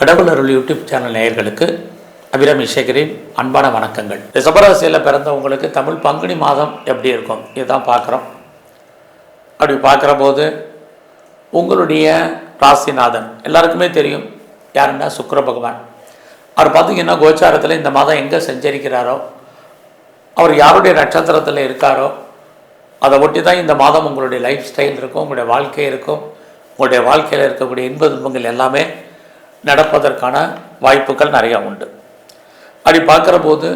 கடவுள் அருள் YouTube channel நேயர்களுக்கு அபிராமி சேகரின் அன்பான வணக்கங்கள். ரிஷபராசியில் பிறந்தவங்களுக்கு தமிழ் பங்குனி மாதம் எப்படி இருக்கும் இதுதான் பார்க்குறோம். அப்படி பார்க்குற போது உங்களுடைய ராசிநாதன் எல்லாருக்குமே தெரியும் யாருன்னா சுக்கிர பகவான். அவர் பார்த்திங்கன்னா கோச்சாரத்தில் இந்த மாதம் எங்கே சஞ்சரிக்கிறாரோ, அவர் யாருடைய நட்சத்திரத்தில் இருக்காரோ அதை ஒட்டி தான் இந்த மாதம் உங்களுடைய லைஃப் ஸ்டைல் இருக்கும், உங்களுடைய வாழ்க்கை இருக்கும். உங்களுடைய வாழ்க்கையில் இருக்கக்கூடிய இன்ப துன்பங்கள் எல்லாமே நடப்பதற்கான வாய்ப்புகள் நிறையா உண்டு. அப்படி பார்க்குற போது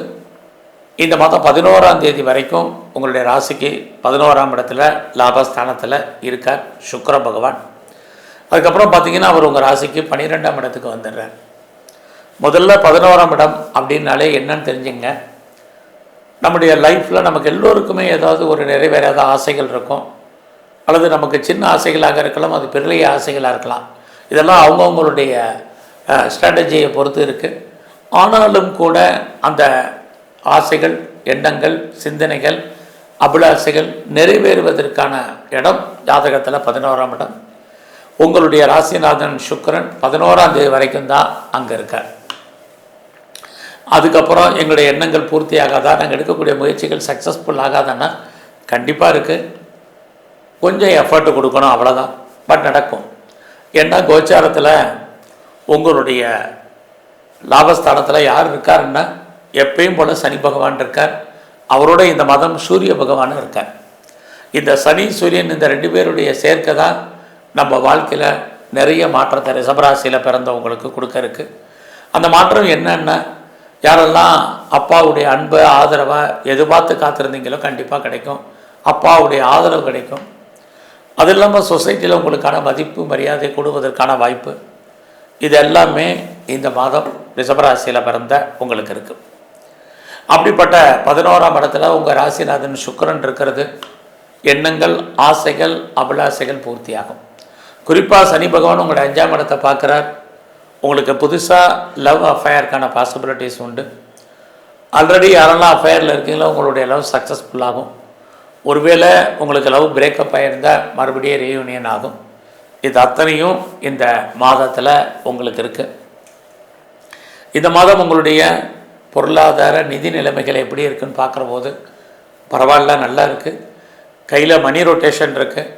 இந்த மாதம் 11ஆம் தேதி வரைக்கும் உங்களுடைய ராசிக்கு 11ஆம் இடத்துல லாபஸ்தானத்தில் இருக்கார் சுக்கிர பகவான். அதுக்கப்புறம் பார்த்திங்கன்னா அவர் உங்கள் ராசிக்கு 12ஆம் இடத்துக்கு வந்துடுறார். முதல்ல 11ஆம் இடம் அப்படின்னாலே என்னன்னு தெரிஞ்சுங்க. நம்முடைய லைஃப்பில் நமக்கு எல்லோருக்குமே ஏதாவது ஒரு நிறைவேறாத ஆசைகள் இருக்கும், அல்லது நமக்கு சின்ன ஆசைகளாக இருக்கலாம், அது பெரிய ஆசைகளாக இருக்கலாம். இதெல்லாம் அவங்கவுங்களுடைய ஸ்ட்ராட்டஜியை பொறுத்து இருக்குது. ஆனாலும் கூட அந்த ஆசைகள், எண்ணங்கள், சிந்தனைகள், அபிலாசைகள் நிறைவேறுவதற்கான இடம் ஜாதகத்தில் 11ஆம் இடம். உங்களுடைய ராசிநாதன் சுக்கிரன் 11ஆம் தேதி வரைக்கும் தான் அங்கே இருக்கார். அதுக்கப்புறம் எங்களுடைய எண்ணங்கள் பூர்த்தி ஆகாதா, நாங்கள் எடுக்கக்கூடிய முயற்சிகள் சக்ஸஸ்ஃபுல் ஆகாதான்னா கண்டிப்பாக இருக்குது. கொஞ்சம் எஃபர்ட் கொடுக்கணும், அவ்வளோதான். பட் நடக்கும். ஏன்னா கோச்சாரத்தில் உங்களுடைய லாபஸ்தானத்தில் யார் இருக்காருன்னா எப்பயும் போல் சனி பகவான் இருக்கார். அவரோட இந்த மாதம் சூரிய பகவானும் இருக்கார். இந்த சனி சூரியன் இந்த ரெண்டு பேருடைய சேர்க்கை தான் நம்ம வாழ்க்கையில் நிறைய மாற்றத்தை ரிஷபராசியில் பிறந்தவங்களுக்கு கொடுக்க இருக்குது. அந்த மாற்றம் என்னன்னா, யாரெல்லாம் அப்பாவுடைய அன்பை ஆதரவை எதிர்பார்த்து காத்திருந்தீங்களோ கண்டிப்பாக கிடைக்கும். அப்பாவுடைய ஆதரவு கிடைக்கும். அது இல்லாமல் சொசைட்டியில் உங்களுக்கான மதிப்பு மரியாதை கொடுவதற்கான வாய்ப்பு, இது எல்லாமே இந்த மாதம் ரிஷபராசியில் பிறந்த உங்களுக்கு இருக்குது. அப்படிப்பட்ட 11ஆம் இடத்துல உங்கள் ராசிநாதன் சுக்கிரன் இருக்கிறது. எண்ணங்கள், ஆசைகள், அபிலாசைகள் பூர்த்தியாகும். குறிப்பாக சனி பகவான் உங்களுடைய 5ஆம் இடத்தை பார்க்குறார். உங்களுக்கு புதுசாக லவ் அஃபேருக்கான பாசிபிலிட்டிஸ் உண்டு. ஆல்ரெடி யாரெல்லாம் அஃபேரில் இருக்கீங்களோ உங்களுடைய லவ் சக்ஸஸ்ஃபுல்லாகும். ஒருவேளை உங்களுக்கு லவ் பிரேக்கப் ஆகியிருந்தால் மறுபடியும் ரீயூனியன் ஆகும். இது அத்தனையும் இந்த மாதத்தில் உங்களுக்கு இருக்குது. இந்த மாதம் உங்களுடைய பொருளாதார நிதி நிலைமைகள் எப்படி இருக்குதுன்னு பார்க்குற போது பரவாயில்ல, நல்லா இருக்குது. கையில் மணி ரொட்டேஷன் இருக்குது.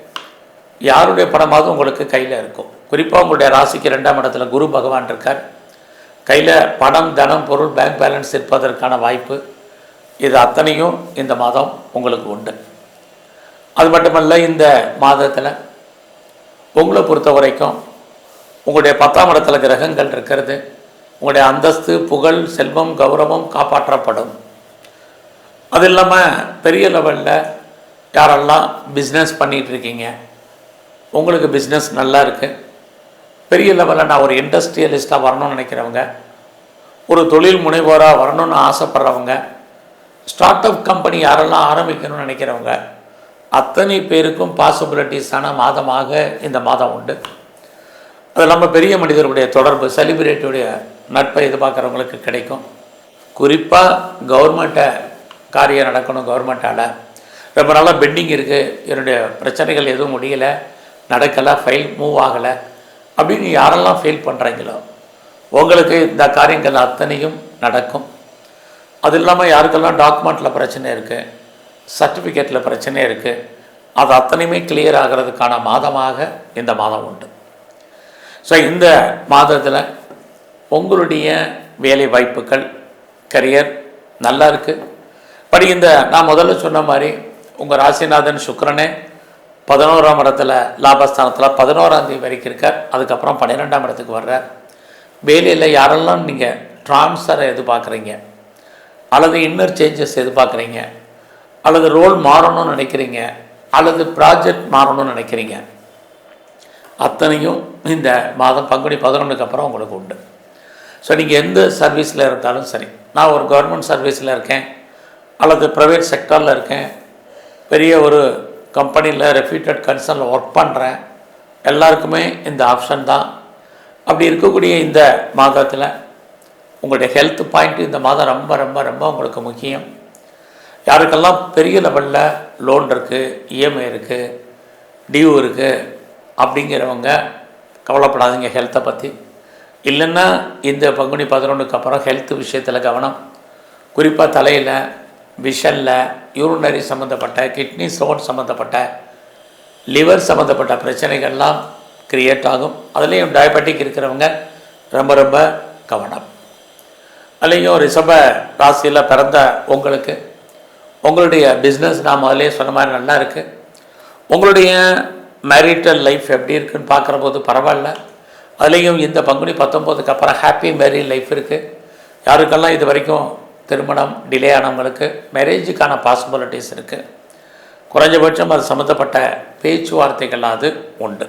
யாருடைய பணமாவது உங்களுக்கு கையில் இருக்கும். குறிப்பாக உங்களுடைய ராசிக்கு 2ஆம் இடத்துல குரு பகவான் இருக்கார். கையில் பணம், தனம், பொருள், பேங்க் பேலன்ஸ் இருப்பதற்கான வாய்ப்பு, இது அத்தனையும் இந்த மாதம் உங்களுக்கு உண்டு. அது மட்டுமல்ல, இந்த மாதத்தில் உங்களை பொறுத்த வரைக்கும் உங்களுடைய 10ஆம் இடத்துல கிரகங்கள் இருக்கிறது. உங்களுடைய அந்தஸ்து, புகழ், செல்வம், கௌரவம் காப்பாற்றப்படும். அது இல்லாமல் பெரிய லெவலில் யாரெல்லாம் பிஸ்னஸ் பண்ணிகிட்ருக்கீங்க, உங்களுக்கு பிஸ்னஸ் நல்லா இருக்குது. பெரிய லெவலில் நான் ஒரு இண்டஸ்ட்ரியலிஸ்ட்டாக வரணும்னு நினைக்கிறவங்க, ஒரு தொழில் முனைவோராக வரணும்னு ஆசைப்படுறவங்க, ஸ்டார்ட் அப் கம்பெனி யாரெல்லாம் ஆரம்பிக்கணும்னு நினைக்கிறவங்க, அத்தனை பேருக்கும் பாசிபிலிட்டிஸான மாதமாக இந்த மாதம் உண்டு. அது இல்லாமல் பெரிய மனிதர்களுடைய தொடர்பு, செலிபிரிட்டியுடைய நட்பை எதிர்பார்க்குறவங்களுக்கு கிடைக்கும். குறிப்பாக கவர்மெண்ட்டை காரியம் நடக்கணும், கவர்மெண்ட்டால் ரொம்ப நாளாக பெண்டிங் இருக்குது, என்னுடைய பிரச்சனைகள் எதுவும் முடியலை, நடக்கலை, ஃபைல் மூவ் ஆகலை அப்படின்னு யாரெல்லாம் ஃபீல் பண்ணுறீங்களோ உங்களுக்கு இந்த காரியங்கள் அத்தனையும் நடக்கும். அது இல்லாமல் யாருக்கெல்லாம் டாக்குமெண்ட்டில் பிரச்சனை இருக்குது, சர்டிஃபிகேட்டில் பிரச்சனை இருக்குது, அது அத்தனையுமே கிளியர் ஆகிறதுக்கான மாதமாக இந்த மாதம் உண்டு. ஸோ இந்த மாதத்தில் உங்களுடைய வேலை வாய்ப்புகள், கரியர் நல்லா இருக்குது. பட் இந்த நான் முதல்ல சொன்ன மாதிரி உங்கள் ராசிநாதன் சுக்கிரனே 11ஆம் இடத்துல லாபஸ்தானத்தில் 11ஆம் தேதி வரைக்கும் இருக்கார். அதுக்கப்புறம் 12ஆம் இடத்துக்கு வர்றார். வேலையில் யாரெல்லாம் நீங்கள் ட்ரான்ஸ்ஃபரை எதிர்பார்க்குறீங்க, அல்லது இன்னர் சேஞ்சஸ் எதிர்பார்க்குறீங்க, அல்லது ரோல் மாறணும்னு நினைக்கிறீங்க, அல்லது ப்ராஜெக்ட் மாறணும்னு நினைக்கிறீங்க, அத்தனையும் இந்த மாதம் பங்குனி 11க்கு அப்புறம் உங்களுக்கு உண்டு. ஸோ நீங்கள் எந்த சர்வீஸில் இருந்தாலும் சரி, நான் ஒரு கவர்மெண்ட் சர்வீஸில் இருக்கேன், அல்லது ப்ரைவேட் செக்டரில் இருக்கேன், பெரிய ஒரு கம்பெனியில் ரெப்யூட்டட் கன்சர்னில் ஒர்க் பண்ணுறேன், எல்லாருக்குமே இந்த ஆப்ஷன் தான். அப்படி இருக்கக்கூடிய இந்த மாதத்தில் உங்களுடைய ஹெல்த் பாயிண்ட் இந்த மாதம் ரொம்ப ரொம்ப ரொம்ப உங்களுக்கு முக்கியம். யாருக்கெல்லாம் பெரிய லெவலில் லோன் இருக்குது, இஎம்ஐ இருக்குது, டியூ இருக்குது அப்படிங்கிறவங்க கவலைப்படாதீங்க ஹெல்த்தை பற்றி. இல்லைன்னா இந்த பங்குனி 11க்கு அப்புறம் ஹெல்த் விஷயத்தில் கவனம், குறிப்பாக தலையில், விஷனில், யூரினரி சம்மந்தப்பட்ட, கிட்னி ஸ்டோன் சம்மந்தப்பட்ட, லிவர் சம்மந்தப்பட்ட பிரச்சனைகள்லாம் கிரியேட் ஆகும். அதுலேயும் டயபெட்டிக் இருக்கிறவங்க ரொம்ப ரொம்ப கவனம். அதுலேயும் ரிஷப ராசியில் பிறந்த உங்களுக்கு உங்களுடைய பிஸ்னஸ் நான் முதலே சொன்ன மாதிரி நல்லா இருக்குது. உங்களுடைய மேரிட்டல் லைஃப் எப்படி இருக்குதுன்னு பார்க்குற போது பரவாயில்ல. அதுலேயும் இந்த பங்குனி 19க்கு அப்புறம் ஹாப்பி மேரி லைஃப் இருக்குது. யாருக்கெல்லாம் இது வரைக்கும் திருமணம் டிலே ஆனவங்களுக்கு மேரேஜுக்கான பாசிபிலிட்டிஸ் இருக்குது. குறைஞ்சபட்சம் அது சம்மந்தப்பட்ட பேச்சுவார்த்தைகளாவது உண்டு.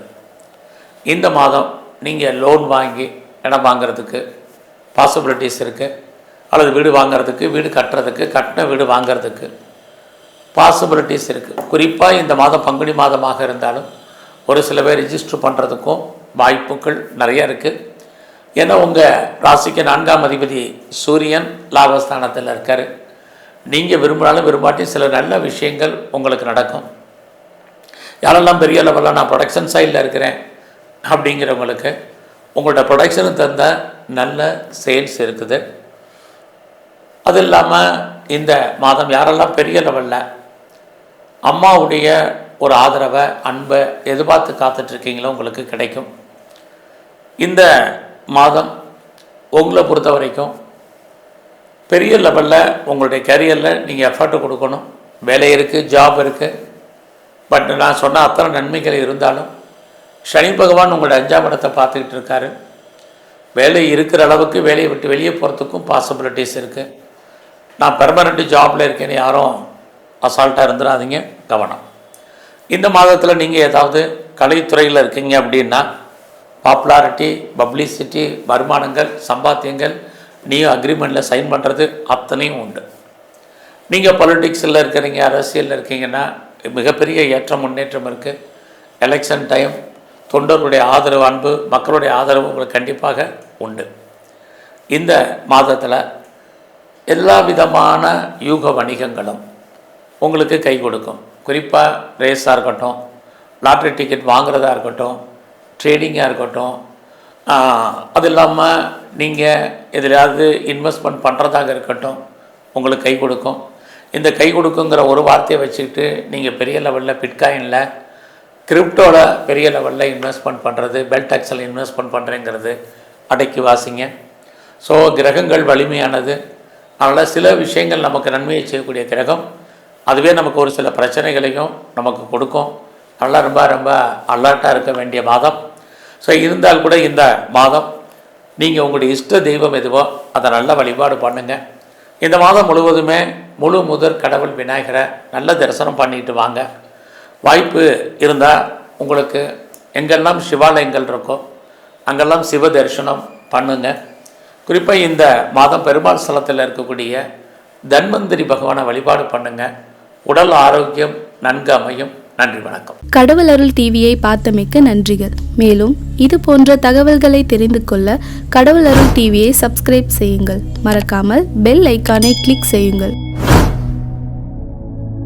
இந்த மாதம் நீங்கள் லோன் வாங்கி இடம் வாங்கிறதுக்கு பாசிபிலிட்டிஸ் இருக்குது. அல்லது வீடு வாங்கிறதுக்கு, வீடு கட்டுறதுக்கு, கட்டின வீடு வாங்கிறதுக்கு பாசிபிலிட்டிஸ் இருக்குது. குறிப்பாக இந்த மாதம் பங்குனி மாதமாக இருந்தாலும் ஒரு சில பேர் ரிஜிஸ்டர் பண்ணுறதுக்கும் வாய்ப்புகள் நிறையா இருக்குது. ஏன்னா உங்கள் ராசிக்கு 4ஆம் அதிபதி சூரியன் லாபஸ்தானத்தில் இருக்கார். நீங்கள் விரும்பினாலும் விரும்பாட்டி சில நல்ல விஷயங்கள் உங்களுக்கு நடக்கும். யாரெல்லாம் பெரிய லெவலில் நான் ப்ரொடக்ஷன் சைடில் இருக்கிறேன் அப்படிங்கிறவங்களுக்கு உங்களோட ப்ரொடக்ஷனுக்கு தந்த நல்ல சேல்ஸ் இருக்குது. அது இல்லாமல் இந்த மாதம் யாரெல்லாம் பெரிய லெவலில் அம்மாவுடைய ஒரு ஆதரவை, அன்பை எதிர்பார்த்து காத்துட்ருக்கீங்களோ உங்களுக்கு கிடைக்கும். இந்த மாதம் உங்களை பொறுத்த வரைக்கும் பெரிய லெவலில் உங்களுடைய கரியரில் நீங்கள் எஃபர்ட் கொடுக்கணும். வேலை இருக்குது, ஜாப் இருக்குது. பட் நான் சொன்ன அத்தனை நன்மைகள் இருந்தாலும் சனி பகவான் உங்களோட 5ஆம் இடத்தை பார்த்துக்கிட்டு இருக்காரு. வேலை இருக்கிற அளவுக்கு வேலையை விட்டு வெளியே போகிறதுக்கும் பாசிபிலிட்டிஸ் இருக்குது. நான் பெர்மனெண்ட் ஜாபில் இருக்கேன்னு யாரும் அசால்ட்டாக இருந்துடாதீங்க, கவனம். இந்த மாதத்தில் நீங்கள் ஏதாவது கலைத்துறையில் இருக்கீங்க அப்படின்னா பாப்புலாரிட்டி, பப்ளிசிட்டி, வருமானங்கள், சம்பாத்தியங்கள், நீங்கள் அக்ரிமெண்ட்டில் சைன் பண்ணுறது அத்தனையும் உண்டு. நீங்கள் பொலிட்டிக்ஸில் இருக்கிறீங்க, அரசியலில் இருக்கீங்கன்னா மிகப்பெரிய ஏற்றம் முன்னேற்றம் இருக்குது. எலெக்ஷன் டைம், தொண்டர்களுடைய ஆதரவு, அன்பு, மக்களுடைய ஆதரவு உங்களுக்கு கண்டிப்பாக உண்டு. இந்த மாதத்தில் எல்லா விதமான யூக வணிகங்களும் உங்களுக்கு கை கொடுக்கும். குறிப்பாக ரேஸாக இருக்கட்டும், லாட்ரி டிக்கெட் வாங்குறதா இருக்கட்டும், ட்ரேடிங்காக இருக்கட்டும், அது இல்லாமல் நீங்கள் எதிலாவது இன்வெஸ்ட்மெண்ட் பண்ணுறதாக இருக்கட்டும், உங்களுக்கு கை கொடுக்கும். இந்த கை கொடுக்குங்கிற ஒரு வார்த்தையை வச்சுக்கிட்டு நீங்கள் பெரிய லெவலில் பிட்காயினில், கிரிப்டோவில் பெரிய லெவலில் இன்வெஸ்ட்மெண்ட் பண்ணுறது, பெல்டாக்ஸில் இன்வெஸ்ட்மெண்ட் பண்ணுறேங்கிறது அடக்கி வாசிங்க. ஸோ கிரகங்கள் வலிமையானது. அதனால் சில விஷயங்கள் நமக்கு நன்மையை செய்யக்கூடிய கிரகம், அதுவே நமக்கு ஒரு சில பிரச்சனைகளையும் நமக்கு கொடுக்கும். அதனால் ரொம்ப ரொம்ப அலர்ட்டாக இருக்க வேண்டிய மாதம். ஸோ இருந்தால் கூட இந்த மாதம் நீங்கள் உங்களுடைய இஷ்ட தெய்வம் எதுவோ அதை நல்ல வழிபாடு பண்ணுங்கள். இந்த மாதம் முழுவதுமே முழு முதற் கடவுள் விநாயகரை நல்ல தரிசனம் பண்ணிட்டு வாங்க. வாய்ப்பு இருந்தால் உங்களுக்கு எங்கெல்லாம் சிவாலயங்கள் இருக்கோ அங்கெல்லாம் சிவ தரிசனம் பண்ணுங்க. குறிப்பாக இந்த மாதம் பெருமாள் ஸ்தலத்தில் இருக்கக்கூடிய தன்வந்திரி பகவானை வழிபாடு பண்ணுங்க. உடல் ஆரோக்கியம் நன்கு அமையும். நன்றி, வணக்கம். கடவுள் அருள் டிவியை பார்த்தமைக்கு நன்றிகள். மேலும் இது போன்ற தகவல்களை தெரிந்து கொள்ள கடவுள் அருள் டிவியை சப்ஸ்கிரைப் செய்யுங்கள். மறக்காமல் பெல் ஐக்கானை கிளிக் செய்யுங்கள்.